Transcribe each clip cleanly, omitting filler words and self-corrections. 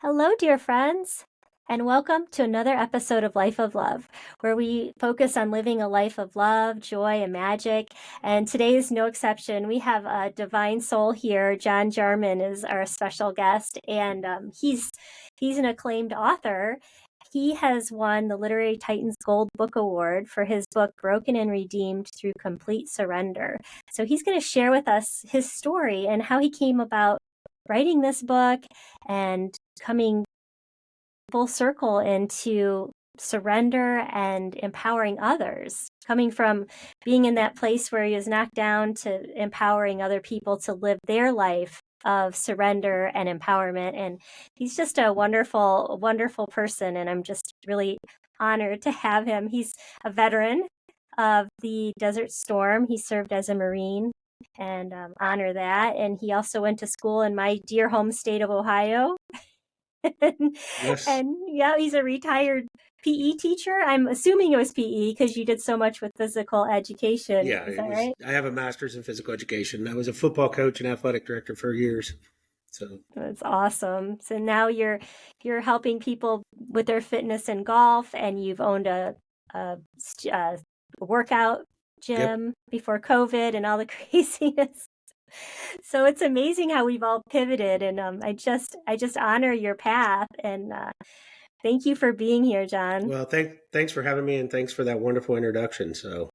Hello, dear friends, and welcome to another episode of Life of Love, where we focus on living a life of love, joy, and magic. And today is no exception. We have a divine soul here. Jarman is our special guest, and he's an acclaimed author. He has won the Literary Titans Gold Book Award for his book Broken and Redeemed Through Complete Surrender. So he's going to share with us his story and how he came about writing this book and coming full circle into surrender and empowering others, coming from being in that place where he was knocked down to empowering other people to live their life of surrender and empowerment. And he's just a wonderful, wonderful person. And I'm just really honored to have him. He's a veteran of the Desert Storm. He served as a Marine and honor that. And he also went to school in my dear home state of Ohio. and, Yes. and yeah, he's a retired PE teacher. I'm assuming it was PE because you did so much with physical education. Yeah, Is it that was. right? I have a master's in physical education. I was a football coach and athletic director for years. So, That's awesome. So now you're helping people with their fitness and golf, and you've owned a, a workout yep. gym before COVID and all the craziness. So it's amazing how we've all pivoted, and I just honor your path and thank you for being here, John. Well, thanks for having me, and thanks for that wonderful introduction. So,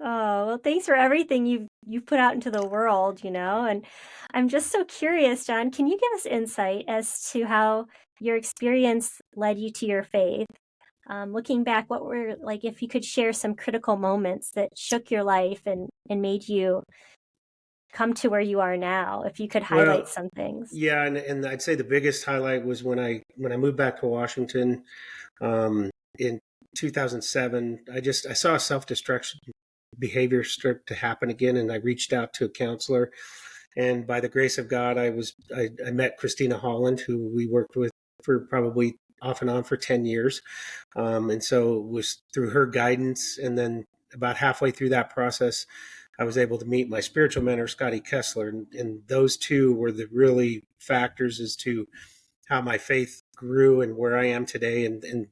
Oh, well, thanks for everything you've put out into the world, and I'm just so curious, John, can you give us insight as to how your experience led you to your faith? Looking back, what were like if you could share some critical moments that shook your life and made you come to where you are now, if you could highlight well, some things. yeah, and I'd say the biggest highlight was when I moved back to Washington in 2007. I saw a self-destruction behavior start to happen again, and I reached out to a counselor. And by the grace of God, I met Christina Holland, who we worked with for probably off and on for 10 years. And so it was through her guidance. And then about halfway through that process, I was able to meet my spiritual mentor, Scotty Kessler. And those two were the really factors as to how my faith grew and where I am today. And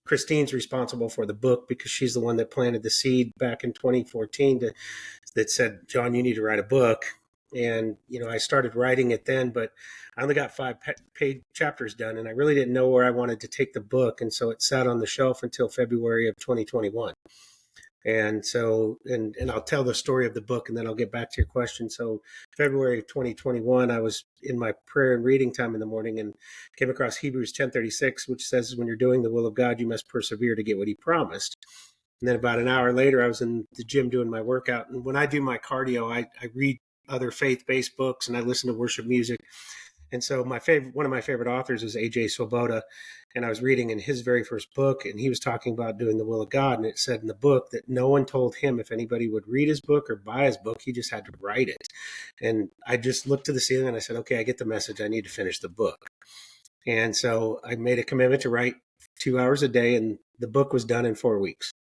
Christine's responsible for the book because she's the one that planted the seed back in 2014 that said, John, you need to write a book. And, I started writing it then, but I only got 5 chapters done, and I really didn't know where I wanted to take the book. And so it sat on the shelf until February of 2021. And so, and I'll tell the story of the book and then I'll get back to your question. So February of 2021, I was in my prayer and reading time in the morning and came across Hebrews 10:36, which says, when you're doing the will of God, you must persevere to get what he promised. And then about an hour later, I was in the gym doing my workout. And when I do my cardio, I read other faith-based books and I listen to worship music. And so one of my favorite authors is A.J. Swoboda, and I was reading in his very first book, and he was talking about doing the will of God, and it said in the book that no one told him if anybody would read his book or buy his book, he just had to write it. And I just looked to the ceiling and I said, okay, I get the message. I need to finish the book. And so I made a commitment to write 2 hours a day, and the book was done in 4 weeks.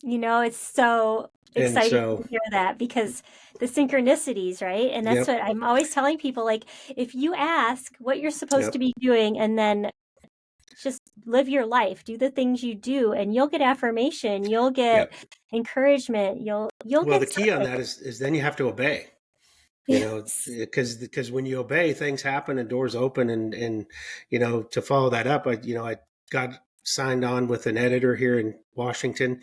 It's so And exciting to so, hear that because the synchronicities, right? And that's yep, what I'm always telling people, like, if you ask what you're supposed to yep, be doing and then just live your life, do the things you do, and you'll get affirmation, you'll get yep. encouragement, you'll Well, get the key on something. that is then you have to obey. Yes. Because when you obey, things happen and doors open. And to follow that up, I got signed on with an editor here in Washington,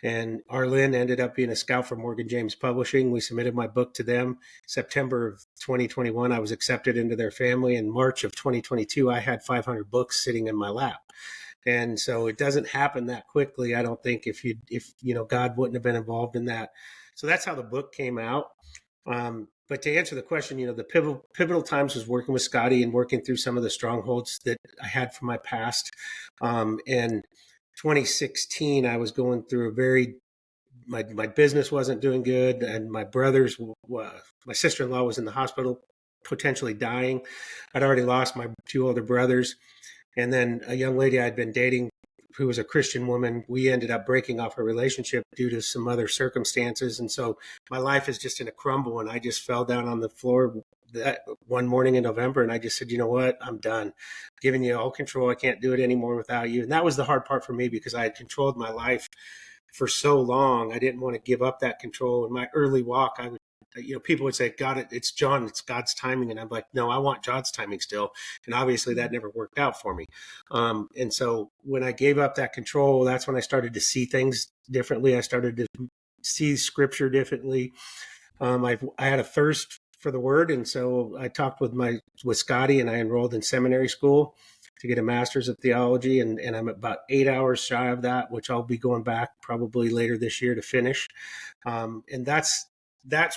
and Arlen ended up being a scout for Morgan James Publishing. We submitted my book to them September of 2021. I was accepted into their family. In March of 2022, I had 500 books sitting in my lap. And so it doesn't happen that quickly. I don't think if God wouldn't have been involved in that. So that's how the book came out. But to answer the question, the pivotal times was working with Scotty and working through some of the strongholds that I had from my past. In 2016, I was going through my business wasn't doing good, and my sister-in-law was in the hospital, potentially dying. I'd already lost my 2 older brothers, and then a young lady I'd been dating who was a Christian woman, we ended up breaking off a relationship due to some other circumstances. And so my life is just in a crumble, and I just fell down on the floor that one morning in November, and I just said, you know what, I'm done. I'm giving you all control. I can't do it anymore without you. And that was the hard part for me because I had controlled my life for so long. I didn't want to give up that control. In my early walk, I would, people would say, God, it's John, it's God's timing. And I'm like, no, I want God's timing still. And obviously that never worked out for me. And so when I gave up that control, that's when I started to see things differently. I started to see scripture differently. I had a thirst for the word, and so I talked with Scotty, and I enrolled in seminary school to get a master's of theology, and I'm about 8 hours shy of that, which I'll be going back probably later this year to finish. And that's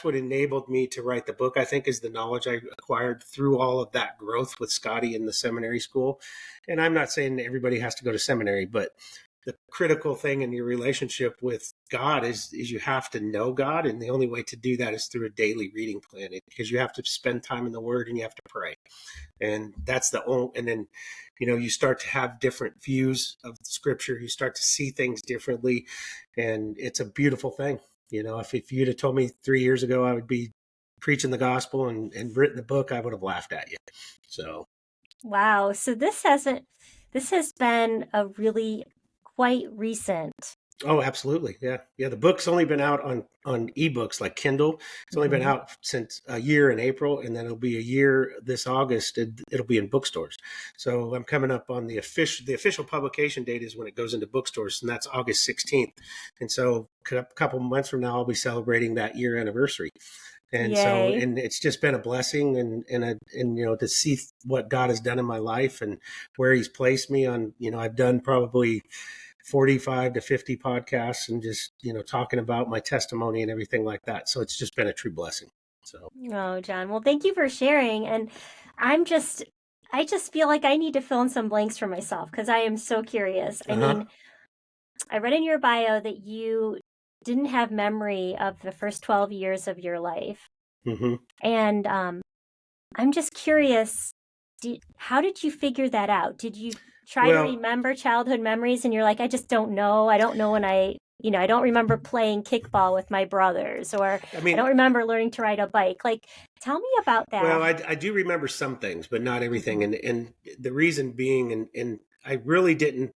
what enabled me to write the book, I think, is the knowledge I acquired through all of that growth with Scotty in the seminary school. And I'm not saying everybody has to go to seminary, but the critical thing in your relationship with God is you have to know God, and the only way to do that is through a daily reading plan, because you have to spend time in the Word and you have to pray, and that's the only. And then, you start to have different views of Scripture. You start to see things differently, and it's a beautiful thing. If you'd have told me 3 years ago I would be preaching the gospel and written the book, I would have laughed at you. So, Wow. So this has been a really quite recent. oh, absolutely. Yeah. Yeah. The book's only been out on ebooks like Kindle. It's only been Mhm. out since a year in April, and then it'll be a year this August. It'll be in bookstores. So I'm coming up on the official publication date is when it goes into bookstores, and that's August 16th. And so a couple months from now, I'll be celebrating that year anniversary. And so, Yay. and it's just been a blessing, and to see what God has done in my life and where He's placed me on. I've done probably 45 to 50 podcasts, and just, talking about my testimony and everything like that. So it's just been a true blessing. So, Oh, John. Well, thank you for sharing. And I'm just, I just feel like I need to fill in some blanks for myself because I am so curious. I uh-huh. mean, I read in your bio that you didn't have memory of the first 12 years of your life. Mm-hmm. And I'm just curious, how did you figure that out? Did you try to Well, remember childhood memories and you're like, I just don't know. I don't know when I don't remember playing kickball with my brothers, or I I mean, don't remember learning to ride a bike. Like, tell me about well, that. I do remember some things, but not everything. Mhm. And the reason being, and I really didn't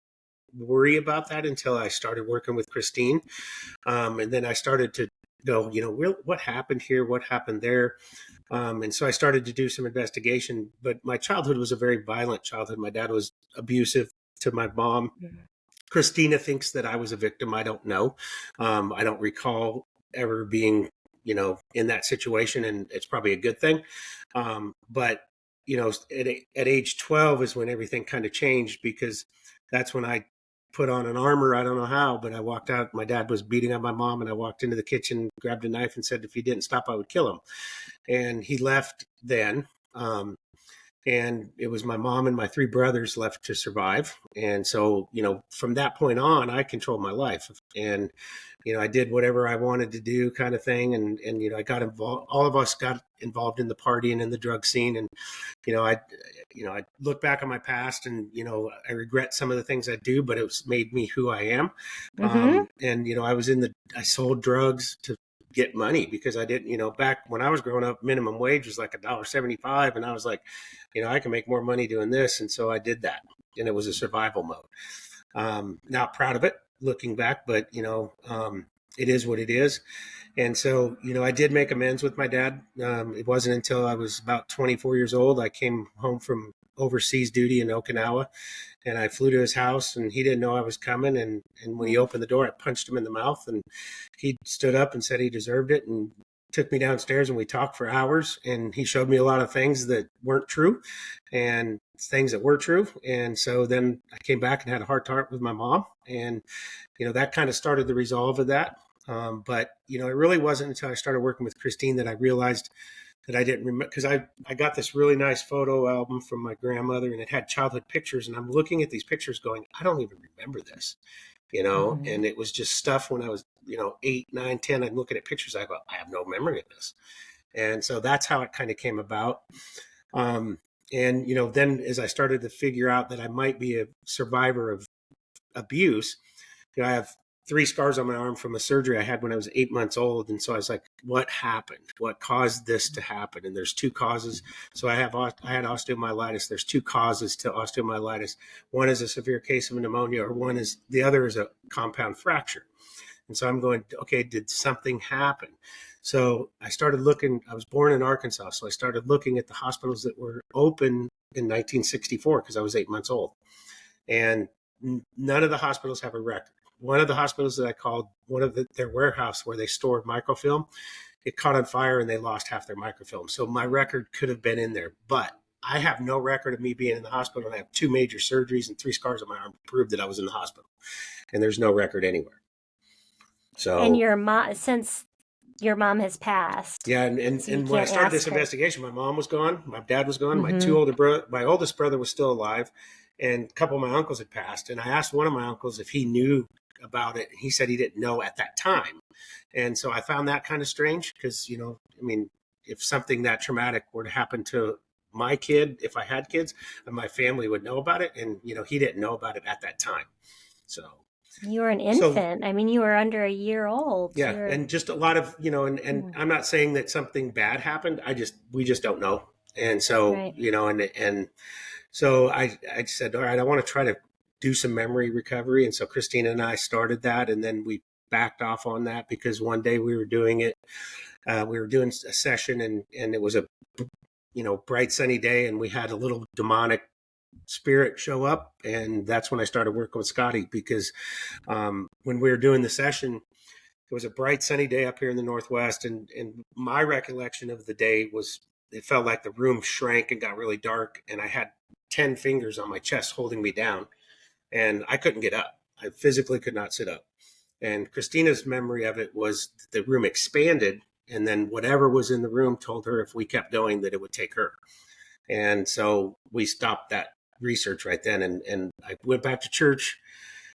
worry about that until I started working with Christine. And then I started to go, what happened here? What happened there? And so I started to do some investigation, but my childhood was a very violent childhood. My dad was abusive to my mom. Mhm. Christina thinks that I was a victim. I don't know. I don't recall ever being, in that situation, and it's probably a good thing. But at age 12 is when everything kind of changed, because that's when I put on an armor. I don't know how, but I walked out. My dad was beating up my mom, and I walked into the kitchen, grabbed a knife, and said, if he didn't stop, I would kill him. And he left then. And it was my mom and my three brothers left to survive. And so, from that point on, I controlled my life, and, I did whatever I wanted to do, kind of thing. And, I got involved, all of us got involved in the partying and the drug scene. And, I look back on my past, and, I regret some of the things I do, but it was made me who I am. Mhm. And, I sold drugs to get money, because I didn't, back when I was growing up, minimum wage was like $1.75. And I was like, I can make more money doing this. And so I did that. And it was a survival mode. Not proud of it looking back, but, it is what it is. And so, I did make amends with my dad. It wasn't until I was about 24 years old, I came home from overseas duty in Okinawa, and I flew to his house, and he didn't know I was coming. And when he opened the door, I punched him in the mouth, and he stood up and said he deserved it, and took me downstairs, and we talked for hours, and he showed me a lot of things that weren't true and things that were true. And so then I came back and had a heart to heart with my mom, and, that kind of started the resolve of that. But, it really wasn't until I started working with Christine that I realized that I didn't remember, because I got this really nice photo album from my grandmother, and it had childhood pictures. And I'm looking at these pictures going, I don't even remember this, Mhm. and it was just stuff when I was, 8, 9, 10. I'm looking at pictures. I go, I have no memory of this. And so that's how it kind of came about. Um, and, then as I started to figure out that I might be a survivor of abuse, I have 3 scars on my arm from a surgery I had when I was 8 months old. And so I was like, what happened? What caused this to happen? And there's 2 causes. So I had osteomyelitis. There's 2 causes to osteomyelitis. One is a severe case of pneumonia, or the other is a compound fracture. And so I'm going, okay, did something happen? So I started looking. I was born in Arkansas. So I started looking at the hospitals that were open in 1964 because I was 8 months old. And none of the hospitals have a record. One of the hospitals that I called, their warehouse where they stored microfilm, it caught on fire and they lost half their microfilm. So my record could have been in there, but I have no record of me being in the hospital. I have 2 major surgeries and 3 scars on my arm to prove that I was in the hospital, and there's no record anywhere. So, and your mom, since your mom has passed, yeah, so and when I started this investigation, my mom was gone, my dad was gone, Mm-hmm. my oldest brother was still alive, and a couple of my uncles had passed. And I asked one of my uncles if he knew about it. He said he didn't know at that time. And so I found that kind of strange because, I mean, if something that traumatic were to happen to my kid, if I had kids, my family would know about it. And, he didn't know about it at that time. So, You were an so infant. I mean, you were under a year old. yeah. And just a lot of, and Mm, I'm not saying that something bad happened. We just don't know. And so, right. and so I said, all right, I want to try to do some memory recovery. And so Christina and I started that, and then we backed off on that because one day we were doing it. We were doing a session, and it was a, bright sunny day, and we had a little demonic spirit show up. And that's when I started working with Scotty because when we were doing the session, it was a bright sunny day up here in the Northwest. And my recollection of the day was it felt like the room shrank and got really dark. And I had 10 fingers on my chest holding me down, and I couldn't get up. I physically could not sit up. And Christina's memory of it was the room expanded, and then whatever was in the room told her if we kept going that it would take her. And so we stopped that research right then. And I went back to church,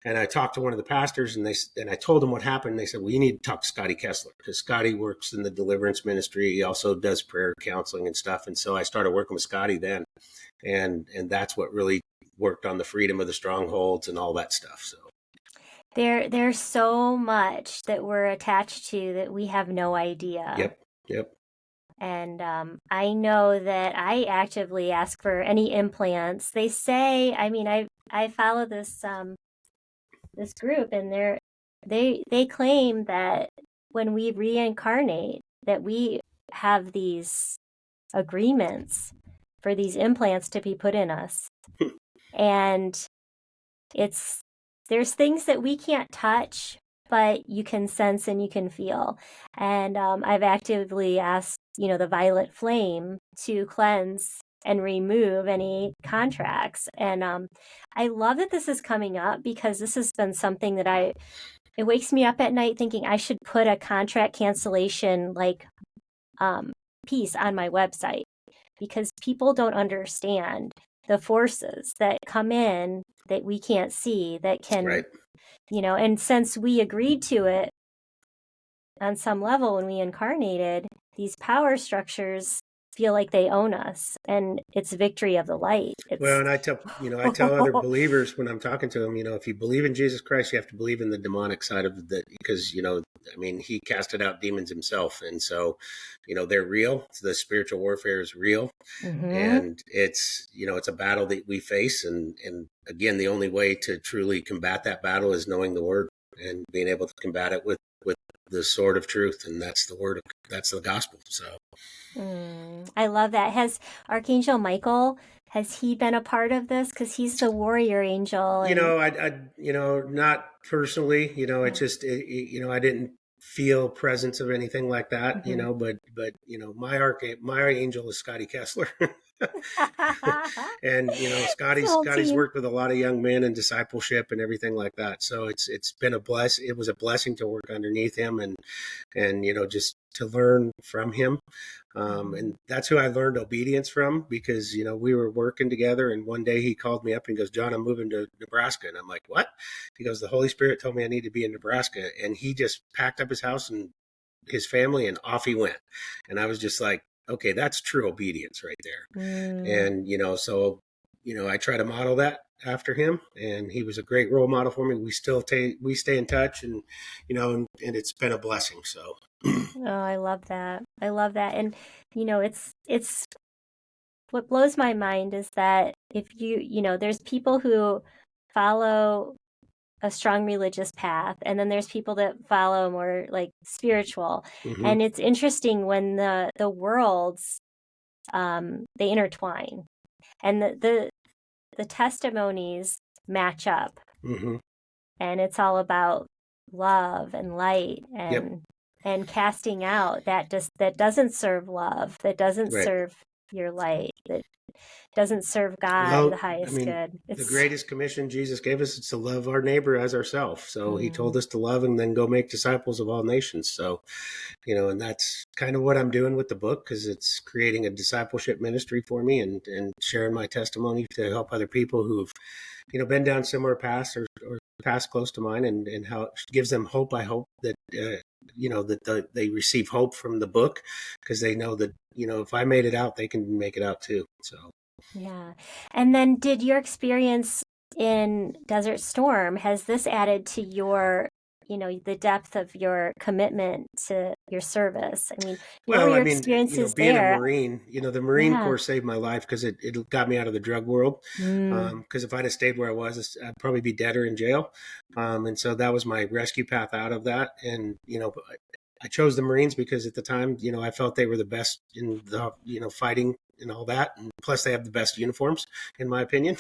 and I talked to one of the pastors, and I told him what happened. And they said, well, you need to talk to Scotty Kessler because Scotty works in the deliverance ministry. He also does prayer counseling and stuff. And so I started working with Scotty then. And that's what really worked on the freedom of the strongholds and all that stuff. So There's so much that we're attached to that we have no idea. yep. And I know that I actively ask for any implants. They say, I mean, I follow this group, and they claim that when we reincarnate, that we have these agreements for these implants to be put in us. And it's there's things that we can't touch, but you can sense and you can feel. And I've actively asked, the violet flame to cleanse and remove any contracts. And I love that this is coming up because this has been something that it wakes me up at night thinking I should put a contract cancellation piece on my website because people don't understand the forces that come in that we can't see that can, Right. and since we agreed to it on some level when we incarnated, these power structures feel like they own us, and it's victory of the light. Well, It's and I tell other believers when I'm talking to them, if you believe in Jesus Christ, you have to believe in the demonic side of the, because, I mean, he casted out demons himself. And so, they're real. The spiritual warfare is real. Mhm. And it's a battle that we face. And again, the only way to truly combat that battle is knowing the word and being able to combat it with the sword of truth. And that's that's the gospel. So. I love that. Has Archangel Michael, has he been a part of this? Because he's the warrior angel, and Not personally, I didn't feel presence of anything like that, Mhm. but my angel is Scotty Kessler. And It's the whole Scotty's team. worked with a lot of young men in discipleship and everything like that. So it's been it was a blessing to work underneath him, and just to learn from him. And Mhm. that's who I learned obedience from, because we were working together, and one day he called me up and goes, John, I'm moving to Nebraska. And I'm like, what? He goes, the Holy Spirit told me I need to be in Nebraska. And he just packed up his house and his family, and off he went. And I was just like, okay, that's true obedience right there. Mm. And so I try to model that after him, and he was a great role model for me. We stay in touch, and and it's been a blessing. So Oh, I love that. I love that. And it's what blows my mind is that if there's people who follow a strong religious path, and then there's people that follow more like spiritual. hmm And it's interesting when the worlds they intertwine, and the testimonies match up, hmm and it's all about love and light yep, and casting out that doesn't serve love, that doesn't right. serve your light, that doesn't serve God or the Well, I highest mean, good. the It's greatest commission Jesus gave us is to love our neighbor as ourselves. So he told mm, us to love and then go make disciples of all nations. So, and that's kind of what I'm doing with the book, because it's creating a discipleship ministry for me, and sharing my testimony to help other people who've, been down similar paths, or paths close to mine, and how it gives them hope. I hope that, they receive hope from the book, because they know that, if I made it out, they can make it out too. So. yeah. And then did your experience in Desert Storm, has this added to your, the depth of your commitment to your service? I mean, what were Well, I your mean, experiences being a there? Marine, the Marine Yeah. Corps saved my life, because it got me out of the drug world. Mm. Because if I'd have stayed where I was, I'd probably be dead or in jail. And so that was my rescue path out of that. And, I chose the Marines because at the time, I felt they were the best in the, fighting and all that. And plus they have the best uniforms, in my opinion.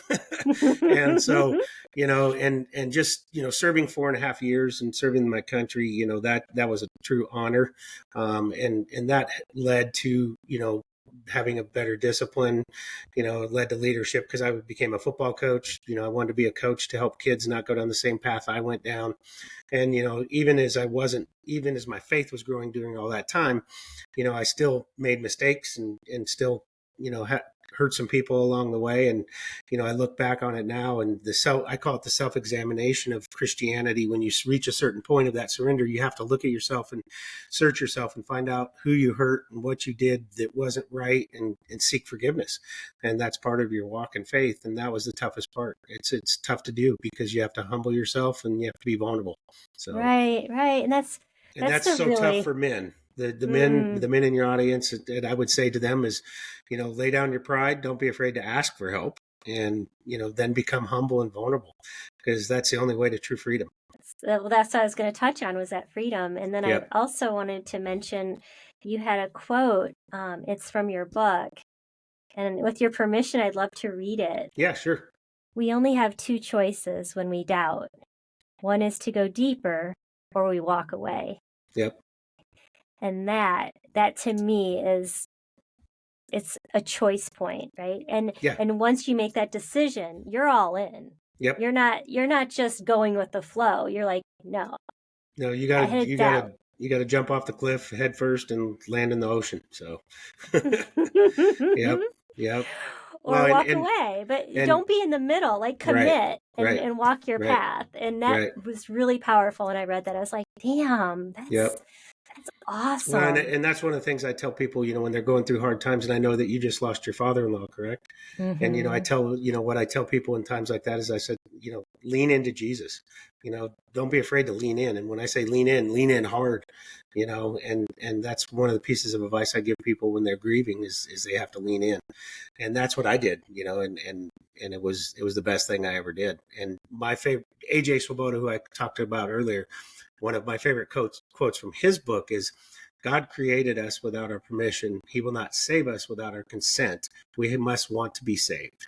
And so, and just, serving 4.5 years and serving my country, that was a true honor. And that led to, having a better discipline, it led to leadership, because I became a football coach. I wanted to be a coach to help kids not go down the same path I went down. And, even as my faith was growing during all that time, I still made mistakes, and still, hurt some people along the way. And, I look back on it now, and I call it the self-examination of Christianity. When you reach a certain point of that surrender, you have to look at yourself and search yourself and find out who you hurt and what you did that wasn't right, and seek forgiveness. And that's part of your walk in faith. And that was the toughest part. It's tough to do, because you have to humble yourself and you have to be vulnerable. So, Right, right. And and that's that's the so tough really for men. mm, The men in your audience, and I would say to them is, lay down your pride. Don't be afraid to ask for help, and then become humble and vulnerable, because that's the only way to true freedom. well, that's what I was going to touch on, was that freedom. And then I Yep. also wanted to mention you had a quote. It's from your book, and with your permission, I'd love to read it. Yeah. Sure. We only have two choices when we doubt. One is to go deeper, or we walk away. Yep. And that to me it's a choice point, right? and Yeah. and once you make that decision, you're all in. Yep. You're not just going with the flow. You're like, no, No, I had doubt. you gotta jump off the cliff head first and land in the ocean. So. Yep. Yep. Well, Or walk away, but and don't be in the middle. Like, right. commit and Right. and walk your Right. path. And that Right. was really powerful when I read that. I was like, damn, that's Yep. Well, awesome. and that's one of the things I tell people, when they're going through hard times. And I know that you just lost your father-in-law, correct? And, I Mm-hmm. tell, what I tell people in times like that is, I said, lean into Jesus. Don't be afraid to lean in. And when I say lean in hard, and that's one of the pieces of advice I give people when they're grieving is they have to lean in. And that's what I did, and it was the best thing I ever did. And my favorite, AJ Swoboda, who I talked about earlier, one of my favorite quotes from his book is, God created us without our permission. He will not save us without our consent. We must want to be saved.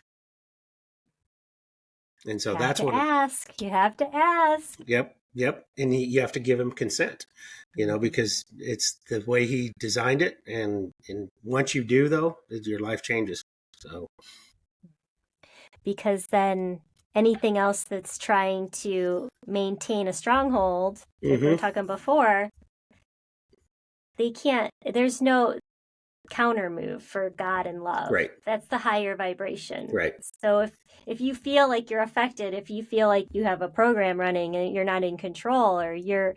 And so Have that's to one of, ask. You have to ask. yep, yep. And you have to give him consent, Mhm. because it's the way he designed it. And once you do, though, your life changes. So, Because then anything else that's trying to maintain a stronghold, like we were mm-hmm. talking before, they can't, there's no counter move for God and love. Right, That's the higher vibration. right. So if you feel like you're affected, if you feel like you have a program running and you're not in control, or you're,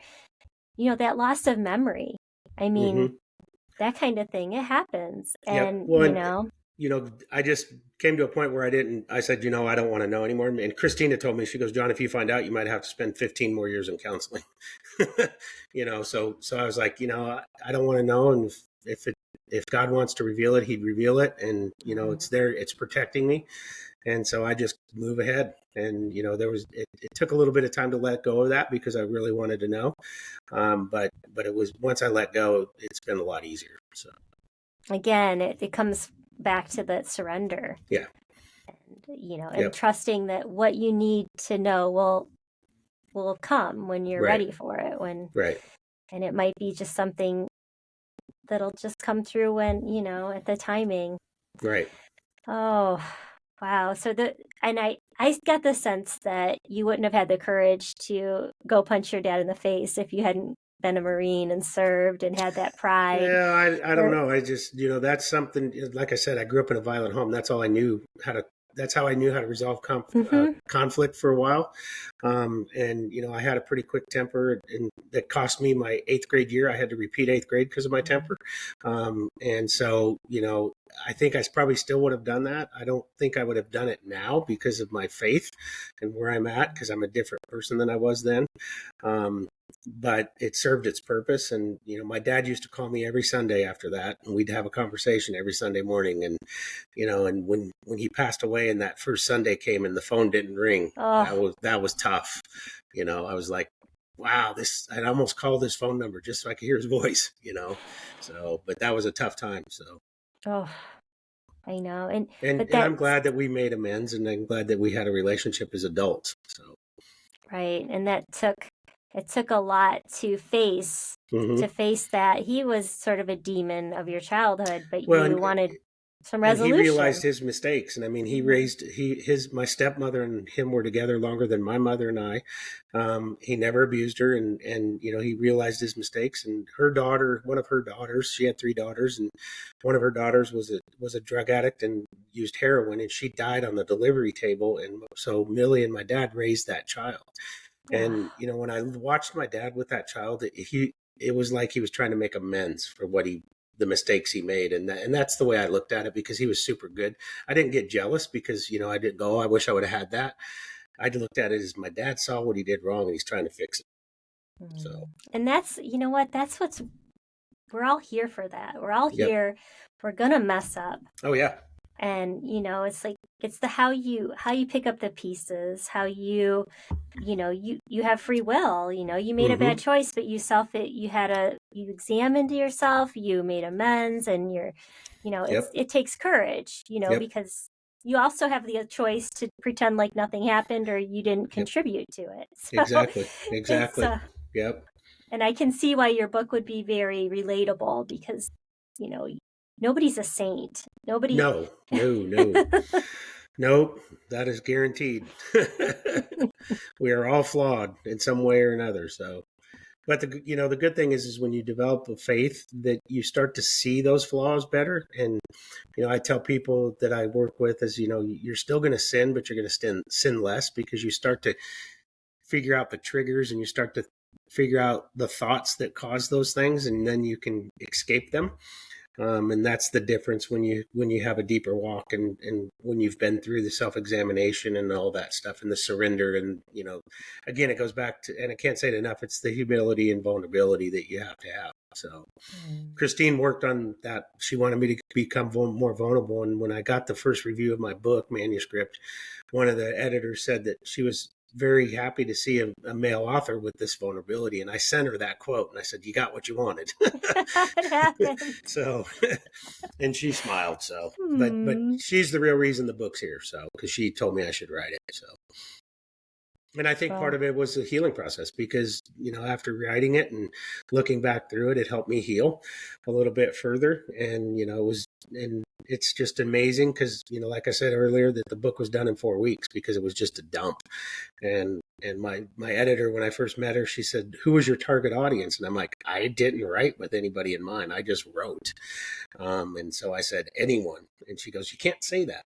that loss of memory. I mean, Mm-hmm. that kind of thing, it happens. Yep. And, Well, I just came to a point where I said, I don't want to know anymore. And Christina told me, she goes, John, if you find out, you might have to spend 15 more years in counseling. So I was like, I don't want to know. And if God wants to reveal it, he'd reveal it. And, it's there, it's protecting me. And so I just move ahead. And, it took a little bit of time to let go of that because I really wanted to know. But it was, once I let go, it's been a lot easier. So again, it comes back to that surrender. Yeah. And, Yep. trusting that what you need to know will come when you're Right. ready for it. Right. And it might be just something that'll just come through when, at the timing. Right. Oh, wow. And I got the sense that you wouldn't have had the courage to go punch your dad in the face if you hadn't been a Marine and served and had that pride. Yeah, I don't Or, know. I just, that's something, like I said, I grew up in a violent home. That's all I knew that's how I knew how to resolve conflict for a while. And, I had a pretty quick temper, and that cost me my 8th grade year. I had to repeat 8th grade because of my temper. And so, I think I probably still would have done that. I don't think I would have done it now because of my faith and where I'm at, because I'm a different person than I was then. But it served its purpose. And, my dad used to call me every Sunday after that, and we'd have a conversation every Sunday morning. And, and when he passed away and that first Sunday came and the phone didn't ring, that was tough. I was like, wow, I'd almost call this phone number just so I could hear his voice, but that was a tough time. So, I know. And I'm glad that we made amends, and I'm glad that we had a relationship as adults. So, right. And it took a lot to face that. He was sort of a demon of your childhood, but you wanted some resolution. And he realized his mistakes. And I mean, my stepmother and him were together longer than my mother and I. He never abused her, and he realized his mistakes. And one of her daughters, she had 3 daughters, and one of her daughters was a drug addict and used heroin, and she died on the delivery table. And so Millie and my dad raised that child. And when I watched my dad with that child, it was like he was trying to make amends for the mistakes he made. And that's the way I looked at it, because he was super good. I didn't get jealous because, I didn't go, I wish I would have had that. I looked at it as my dad saw what he did wrong and he's trying to fix it. So, and that's, we're all here for that. We're all here. We're going to mess up. Oh yeah. And, it's like, it's how you pick up the pieces, how you have free will, you made a bad choice, but you examined yourself, you made amends, and it takes courage, because you also have the choice to pretend like nothing happened or you didn't contribute to it. So exactly. Yep. And I can see why your book would be very relatable, because, nobody's a saint. Nobody. No. Nope, that is guaranteed. We are all flawed in some way or another. So, but the good thing is when you develop a faith, that you start to see those flaws better. And I tell people that I work with is you're still going to sin, but you're going to sin less, because you start to figure out the triggers and you start to figure out the thoughts that cause those things, and then you can escape them. And that's the difference when you have a deeper walk, and when you've been through the self-examination and all that stuff, and the surrender. And again, it goes back to, and I can't say it enough, it's the humility and vulnerability that you have to have. So Christine worked on that. She wanted me to become more vulnerable. And when I got the first review of my book manuscript, one of the editors said that she was very happy to see a male author with this vulnerability. And I sent her that quote, and I said, you got what you wanted. What happened? So, and she smiled. So, but she's the real reason the book's here. So, because she told me I should write it. So, and I think part of it was the healing process, because, after writing it and looking back through it, it helped me heal a little bit further. And, and it's just amazing because, like I said earlier, that the book was done in 4 weeks because it was just a dump. And my editor, when I first met her, she said, who was your target audience? And I'm like, I didn't write with anybody in mind. I just wrote. And so I said, anyone. And she goes, you can't say that.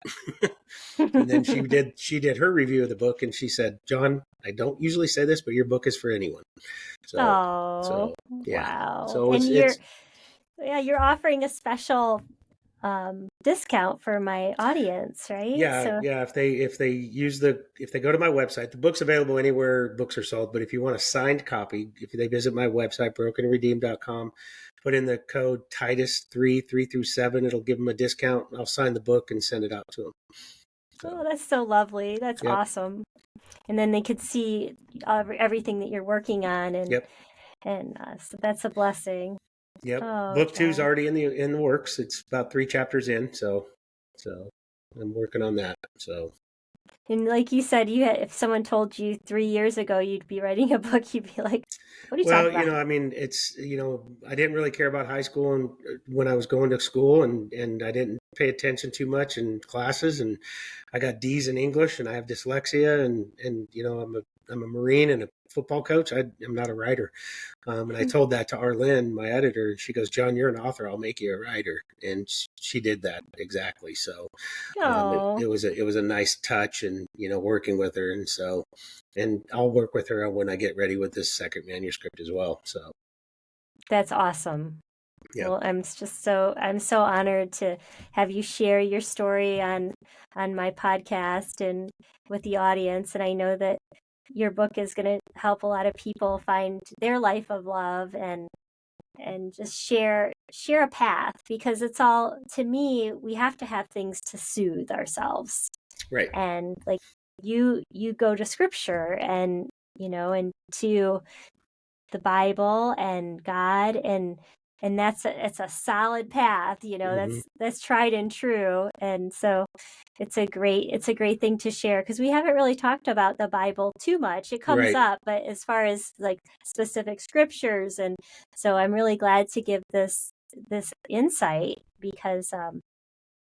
And then she did her review of the book, and she said, John, I don't usually say this, but your book is for anyone. So yeah. Wow. So and you're offering a special discount for my audience, right? Yeah, So, yeah. If they go to my website, the book's available anywhere books are sold. But if you want a signed copy, if they visit my website, brokenredeemed.com, put in the code Titus 3 3 through 7, it'll give them a discount. I'll sign the book and send it out to them. oh, So, that's so lovely. That's yep, awesome. And then they could see everything that you're working on, yep, and so that's a blessing. yep. Oh, Book two's John. already in the works. It's about 3 chapters in, so I'm working on that. So And like you said, you had, if someone told you 3 years ago you'd be writing a book, you'd be like, "What are you Well, talking about?" I mean, I didn't really care about high school and when I was going to school, and I didn't pay attention too much in classes, and I got D's in English, and I have dyslexia, and I'm a Marine and a football coach. I'm not a writer, and I told that to Arlene, my editor, and she goes, "John, you're an author. I'll make you a writer," and she did that exactly. So Oh, it was a nice touch, and working with her, and I'll work with her when I get ready with this second manuscript as well. So that's awesome. yeah, Well, I'm so honored to have you share your story on my podcast and with the audience. And I know that your book is going to help a lot of people find their life of love and just share a path, because it's all, to me, we have to have things to soothe ourselves. right. And like you go to scripture and and to the Bible and God, and it's a solid path, Hmm. that's tried and true. And so it's a great thing to share, because we haven't really talked about the Bible too much. It comes Right. up, but as far as like specific scriptures, and so I'm really glad to give this insight, because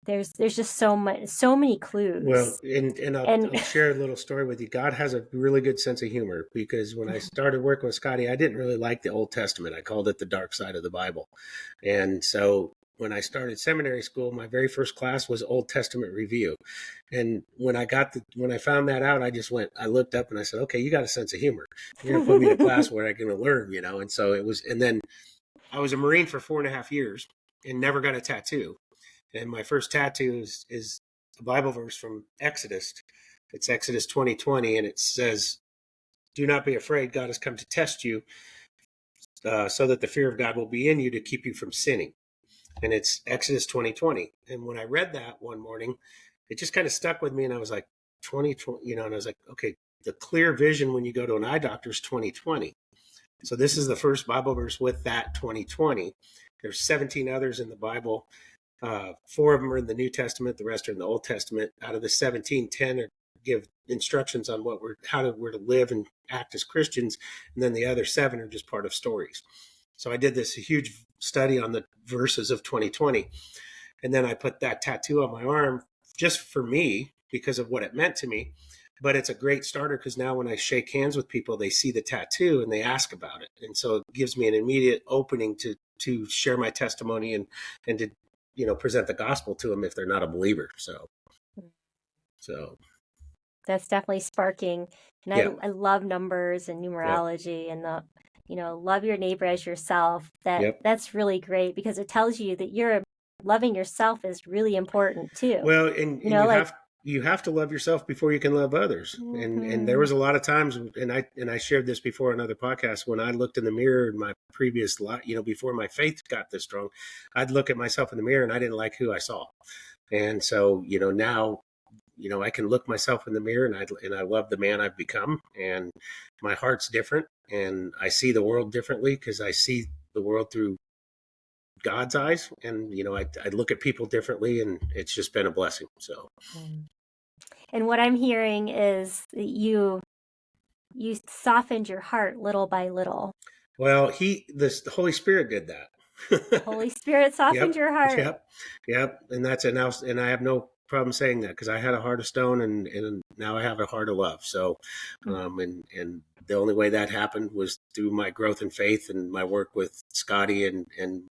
there's just so many Well, clues. and I'll And I'll share a little story with you. God has a really good sense of humor, because when I started working with Scotty, I didn't really like the Old Testament. I called it the dark side of the Bible. And so when I started seminary school, my very first class was Old Testament review. And when I found that out, I looked up and I said, okay, you got a sense of humor. You're going to put me in a class where I'm going to learn. And so and then I was a Marine for 4.5 years and never got a tattoo. And my first tattoo is a Bible verse from Exodus. It's Exodus 20:20, and it says, "Do not be afraid. God has come to test you, so that the fear of God will be in you to keep you from sinning." And it's Exodus 20:20. And when I read that one morning, it just kind of stuck with me, and I was like, 2020, and I was like, okay, the clear vision when you go to an eye doctor is 2020. So this is the first Bible verse with that 2020. There's 17 others in the Bible. Four of them are in the New Testament. The rest are in the Old Testament. Out of the 17, 10 give instructions on we're to live and act as Christians, and then the other 7 are just part of stories. So I did this huge study on the verses of 2020, and then I put that tattoo on my arm just for me because of what it meant to me. But it's a great starter, because now when I shake hands with people, they see the tattoo and they ask about it, and so it gives me an immediate opening to share my testimony and to present the gospel to them if they're not a believer. So that's definitely sparking. And yeah, I love numbers and yeah, numerology, and the love your neighbor as yourself. yep. That's really great, because it tells you that you're loving yourself is really important too. Well, and you Like, have to love yourself before you can love others. And there mhm. was a lot of times, and I shared this before in other podcasts, when I looked in the mirror in my previous life, before my faith got this strong, I'd look at myself in the mirror and I didn't like who I saw. And so now I can look myself in the mirror, and I love the man I've become, and my heart's different, and I see the world differently because I see the world through God's eyes, and I look at people differently, and it's just been a blessing. So Mm. And what I'm hearing is that you softened your heart little by little. well, the Holy Spirit did The that. Holy Spirit softened Yep, your heart. yep, and that's it now, and I have no problem saying that, because I had a heart of stone, and now I have a heart of love. So, Mm. and the only way that happened was through my growth in faith and my work with Scotty, and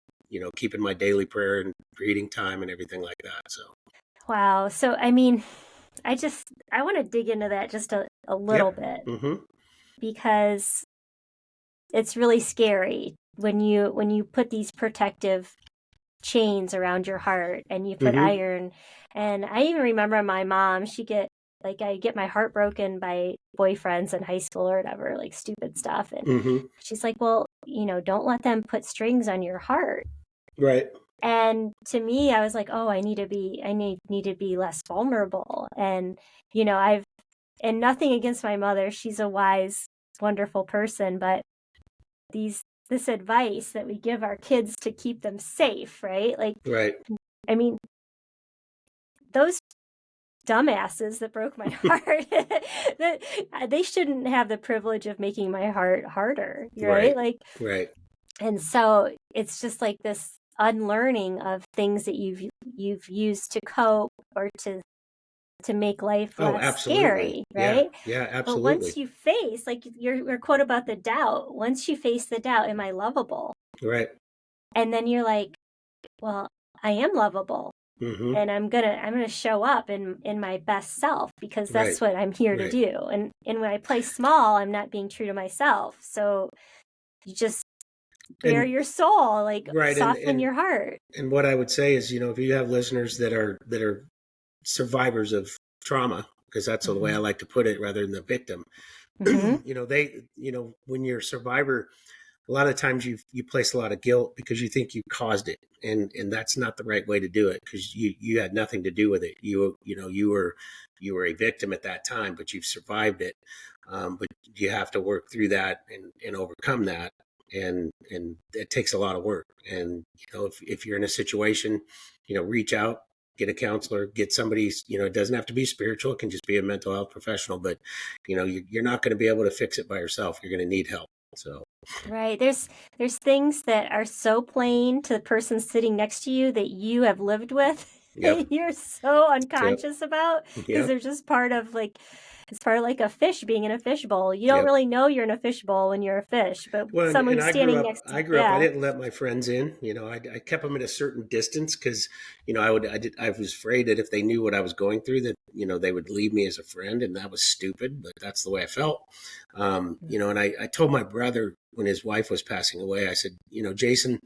keeping my daily prayer and reading time and everything like that. So, Wow. So I mean, I want to dig into that just a little yep, bit, mm-hmm, because it's really scary when you put these protective chains around your heart and you put Mm-hmm. iron. And I even remember my mom, I get my heart broken by boyfriends in high school or whatever, like stupid stuff. And Mm-hmm. she's like, well, don't let them put strings on your heart. Right. And to me, I was like, oh, I need to be less vulnerable. And, and nothing against my mother. She's a wise, wonderful person, but this advice that we give our kids to keep them safe, right? Like, Right. I mean, those dumbasses that broke my heart, that they shouldn't have the privilege of making my heart harder, right? Right. Like, Right. and so it's just like this unlearning of things that you've used to cope or to make life Oh, less absolutely. scary, Yeah. right? Yeah, But once absolutely. you face, like your quote about the doubt, once you face the doubt, am I lovable? Right. And then you're like, well, I am lovable. Mm-hmm. And I'm gonna show up in my best self because Right. that's what I'm here to Right. do. And when I play small, I'm not being true to myself. So you just bare And your soul, like right. soften your heart. And what I would say is, if you have listeners that are survivors of trauma, because that's the way I Mm-hmm. like to put it, rather than the victim, Mm-hmm. when you're a survivor, a lot of times you place a lot of guilt because you think you caused it, and that's not the right way to do it, because you had nothing to do with it. You were a victim at that time, but you've survived it. But you have to work through that and overcome that, and it takes a lot of work. And if you're in a situation, reach out, get a counselor, get somebody. It doesn't have to be spiritual; it can just be a mental health professional. But you're not going to be able to fix it by yourself. You're going to need help. So. Right. There's things that are so plain to the person sitting next to you that you have lived with Yep. that you're so Yep. unconscious about because Yep. they're just part of like it's part of like a fish being in a fish bowl. You don't Yep. really know you're in a fish bowl when you're a fish, but Well, someone and who's I grew standing up. next to I grew up. I yeah. didn't let my friends in. I kept them at a certain distance because, I would. I was afraid that if they knew what I was going through, that they would leave me as a friend, and that was stupid. But that's the way I felt. And I told my brother when his wife was passing away, I said, Jason,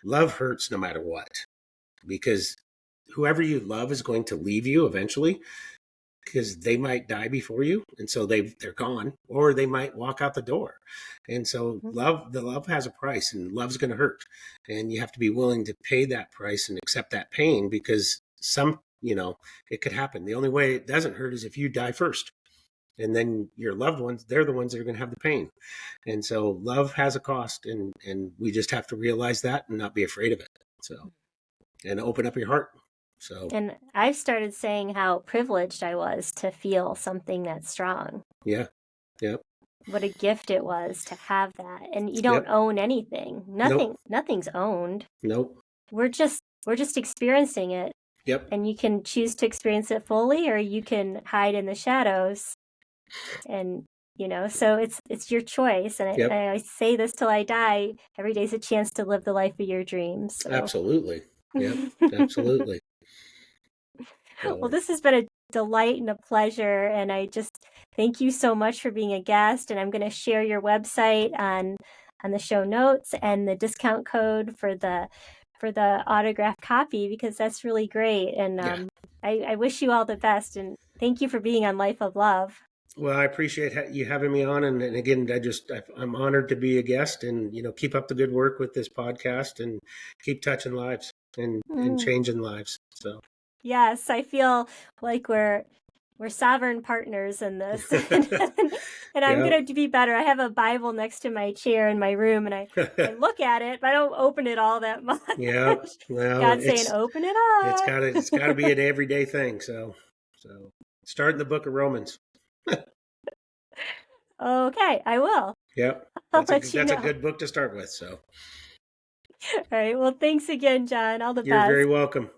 love hurts no matter what, because whoever you love is going to leave you eventually, because they might die before you, and so they're gone, or they might walk out the door. And so the love has a price, and love's going to hurt, and you have to be willing to pay that price and accept that pain, because it could happen. The only way it doesn't hurt is if you die first, and then your loved ones, they're the ones that are going to have the pain. And so love has a cost, and we just have to realize that and not be afraid of it. So, and open up your heart. So And I've started saying how privileged I was to feel something that strong. yeah. Yep. What a gift it was to have that. And you don't Yep. own anything. Nope. Nothing's owned. Nope. We're just experiencing it. Yep. And you can choose to experience it fully or you can hide in the shadows. And so it's your choice. And Yep. I say this till I die. Every day's a chance to live the life of your dreams. So Absolutely. Yep. Absolutely. well, So this has been a delight and a pleasure. And I just thank you so much for being a guest. And I'm going to share your website on the show notes and the discount code for the autographed copy because that's really great. And yeah. I wish you all the best. And thank you for being on Life of Love. Well, I appreciate you having me on, and again, I'm honored to be a guest, and keep up the good work with this podcast, and keep touching lives and Mm. changing lives. So Yes, I feel like we're sovereign partners in this. And I'm yeah. going to be better. I have a Bible next to my chair in my room and I look at it, but I don't open it all that much. Yeah. Well, God's saying, open it up. it's gotta be an everyday thing. So start in the book of Romans. Okay, I will. Yep. I'll let you That's a know. good book to start with. So All right. Well, thanks again, John. All the you're very best. welcome.